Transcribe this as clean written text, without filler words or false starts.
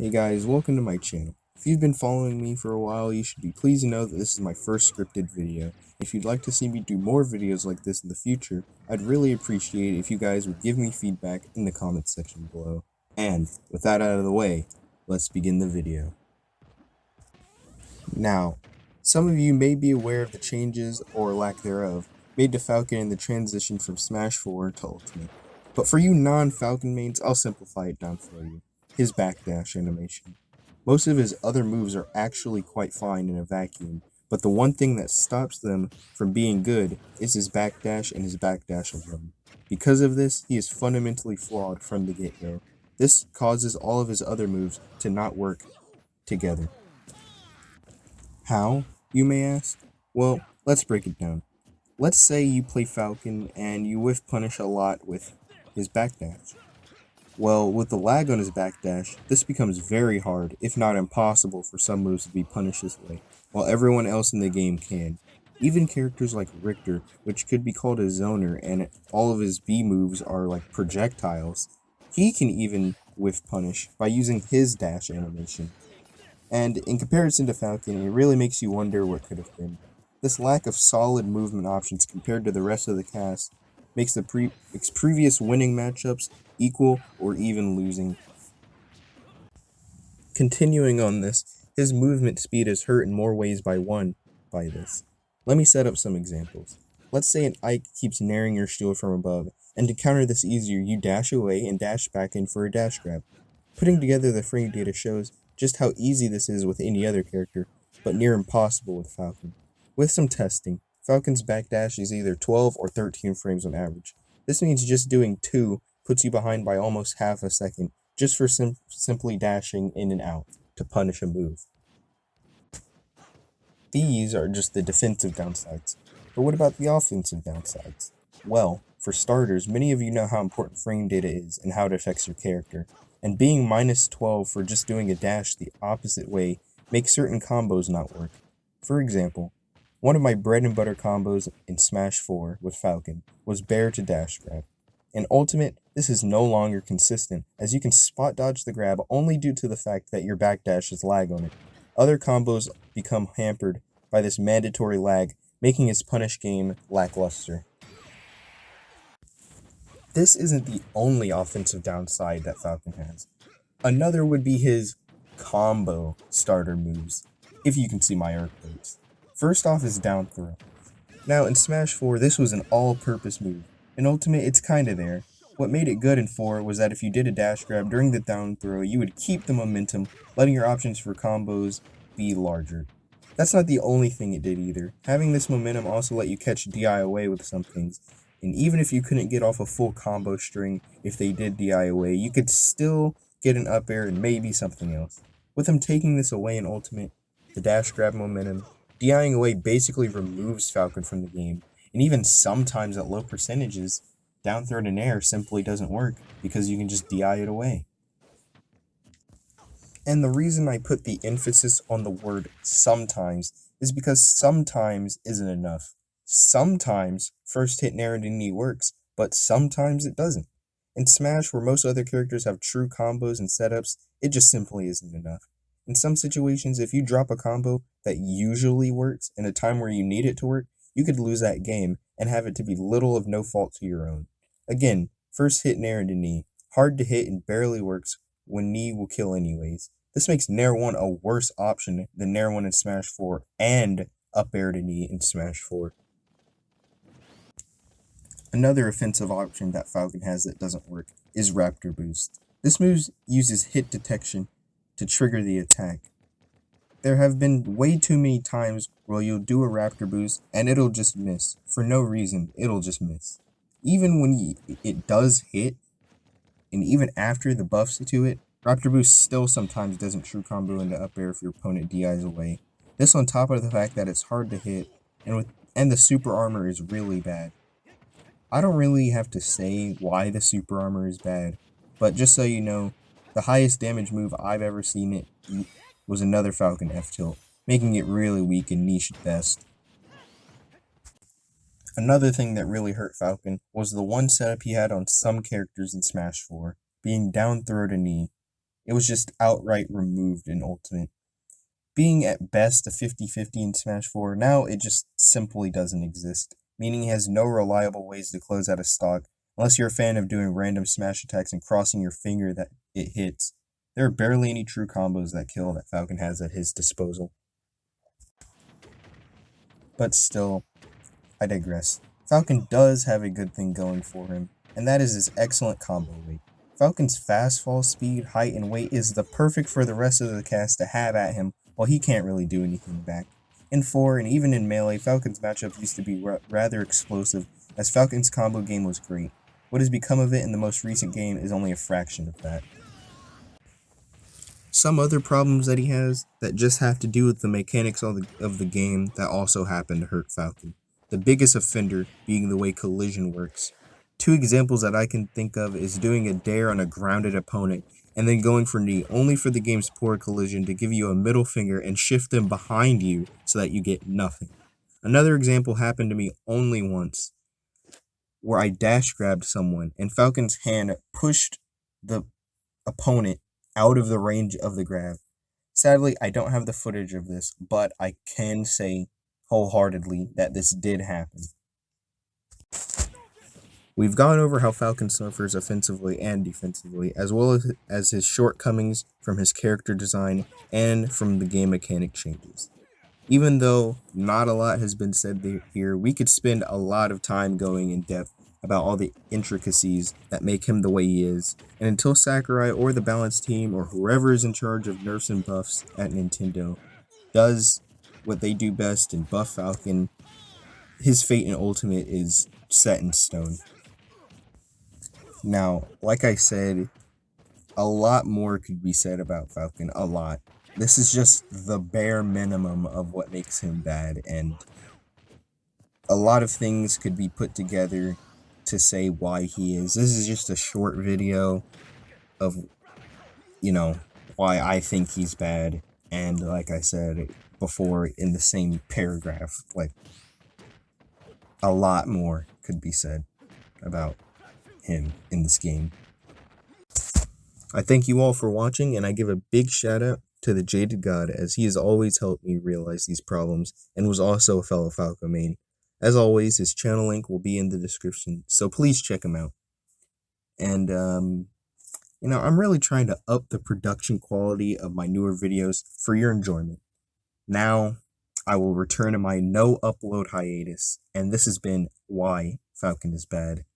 Hey guys, welcome to my channel. If you've been following me for a while, you should be pleased to know that this is my first scripted video. If you'd like to see me do more videos like this in the future, I'd really appreciate it if you guys would give me feedback in the comments section below. And, with that out of the way, let's begin the video. Now, some of you may be aware of the changes, or lack thereof, made to Falcon in the transition from Smash 4 to Ultimate. But for you non-Falcon mains, I'll simplify it down for you. His backdash animation. Most of his other moves are actually quite fine in a vacuum, but the one thing that stops them from being good is his backdash and his backdash alone. Because of this, he is fundamentally flawed from the get-go. This causes all of his other moves to not work together. How, you may ask? Well, let's break it down. Let's say you play Falcon and you whiff punish a lot with his backdash. Well, with the lag on his backdash, this becomes very hard, if not impossible, for some moves to be punished this way, while everyone else in the game can. Even characters like Richter, which could be called a zoner, and all of his B moves are like projectiles, he can even whiff punish by using his dash animation. And in comparison to Falcon, it really makes you wonder what could have been. This lack of solid movement options compared to the rest of the cast makes the previous winning matchups equal or even losing. Continuing on this, his movement speed is hurt in more ways by this. Let me set up some examples. Let's say an Ike keeps naring your shield from above, and to counter this easier, you dash away and dash back in for a dash grab. Putting together the frame data shows just how easy this is with any other character, but near impossible with Falcon. With some testing, Falcon's backdash is either 12 or 13 frames on average. This means just doing 2 puts you behind by almost half a second, just for simply dashing in and out to punish a move. These are just the defensive downsides. But what about the offensive downsides? Well, for starters, many of you know how important frame data is and how it affects your character, and being minus 12 for just doing a dash the opposite way makes certain combos not work. For example, one of my bread and butter combos in Smash 4 with Falcon was bear to dash grab. In Ultimate, this is no longer consistent, as you can spot dodge the grab only due to the fact that your backdash has lag on it. Other combos become hampered by this mandatory lag, making his punish game lackluster. This isn't the only offensive downside that Falcon has. Another would be his combo starter moves, if you can see my arc quotes. First off is down throw. Now in Smash 4, this was an all-purpose move. In Ultimate, it's kinda there. What made it good in 4 was that if you did a dash grab during the down throw, you would keep the momentum, letting your options for combos be larger. That's not the only thing it did either. Having this momentum also let you catch DI away with some things, and even if you couldn't get off a full combo string if they did DI away, you could still get an up air and maybe something else. With him taking this away in Ultimate, the dash grab momentum, DIing away basically removes Falcon from the game, and even sometimes at low percentages, down throw in air simply doesn't work because you can just DI it away. And the reason I put the emphasis on the word sometimes is because sometimes isn't enough. Sometimes first hit nair into knee works, but sometimes it doesn't. In Smash, where most other characters have true combos and setups, it just simply isn't enough. In some situations, if you drop a combo that usually works in a time where you need it to work, you could lose that game and have it to be little of no fault to your own. Again, first hit nair into knee, hard to hit and barely works when knee will kill anyways. This makes nair 1 a worse option than nair 1 in Smash 4 and up air to knee in Smash 4. Another offensive option that Falcon has that doesn't work is Raptor Boost. This move uses hit detection to trigger the attack. There have been way too many times where you'll do a Raptor Boost and it'll just miss. For no reason, it'll just miss. Even when it does hit, and even after the buffs to it, Raptor Boost still sometimes doesn't true combo into up air if your opponent DIs away. This on top of the fact that it's hard to hit, and the super armor is really bad. I don't really have to say why the super armor is bad, but just so you know, the highest damage move I've ever seen it was another Falcon F-tilt, making it really weak and niche at best. Another thing that really hurt Falcon was the one setup he had on some characters in Smash 4, being down throw to knee. It was just outright removed in Ultimate. Being at best a 50-50 in Smash 4, now it just simply doesn't exist, meaning he has no reliable ways to close out a stock, unless you're a fan of doing random smash attacks and crossing your finger that it hits. There are barely any true combos that kill that Falcon has at his disposal. But still, I digress. Falcon does have a good thing going for him, and that is his excellent combo weight. Falcon's fast fall speed, height, and weight is the perfect for the rest of the cast to have at him while he can't really do anything back. In 4 and even in Melee, Falcon's matchup used to be rather explosive, as Falcon's combo game was great. What has become of it in the most recent game is only a fraction of that. Some other problems that he has that just have to do with the mechanics of the game that also happen to hurt Falcon. The biggest offender being the way collision works. Two examples that I can think of is doing a dare on a grounded opponent and then going for knee only for the game's poor collision to give you a middle finger and shift them behind you so that you get nothing. Another example happened to me only once, where I dash grabbed someone and Falcon's hand pushed the opponent out of the range of the grab. Sadly, I don't have the footage of this, but I can say wholeheartedly that this did happen. We've gone over how Falcon suffers offensively and defensively, as well as his shortcomings from his character design and from the game mechanic changes. Even though not a lot has been said here, we could spend a lot of time going in depth about all the intricacies that make him the way he is, and until Sakurai or the Balance team or whoever is in charge of nerfs and buffs at Nintendo does what they do best and buff Falcon, his fate in Ultimate is set in stone. Now, like I said, a lot more could be said about Falcon, a lot. This is just the bare minimum of what makes him bad, and a lot of things could be put together to say why he is. This is just a short video of, why I think he's bad, and like I said before in the same paragraph, like, a lot more could be said about him in this game. I thank you all for watching, and I give a big shout out to the Jaded God, as he has always helped me realize these problems and was also a fellow Falcon main. As always, his channel link will be in the description, so please check him out. And, I'm really trying to up the production quality of my newer videos for your enjoyment. Now, I will return to my no upload hiatus, and this has been Why Falcon is Bad.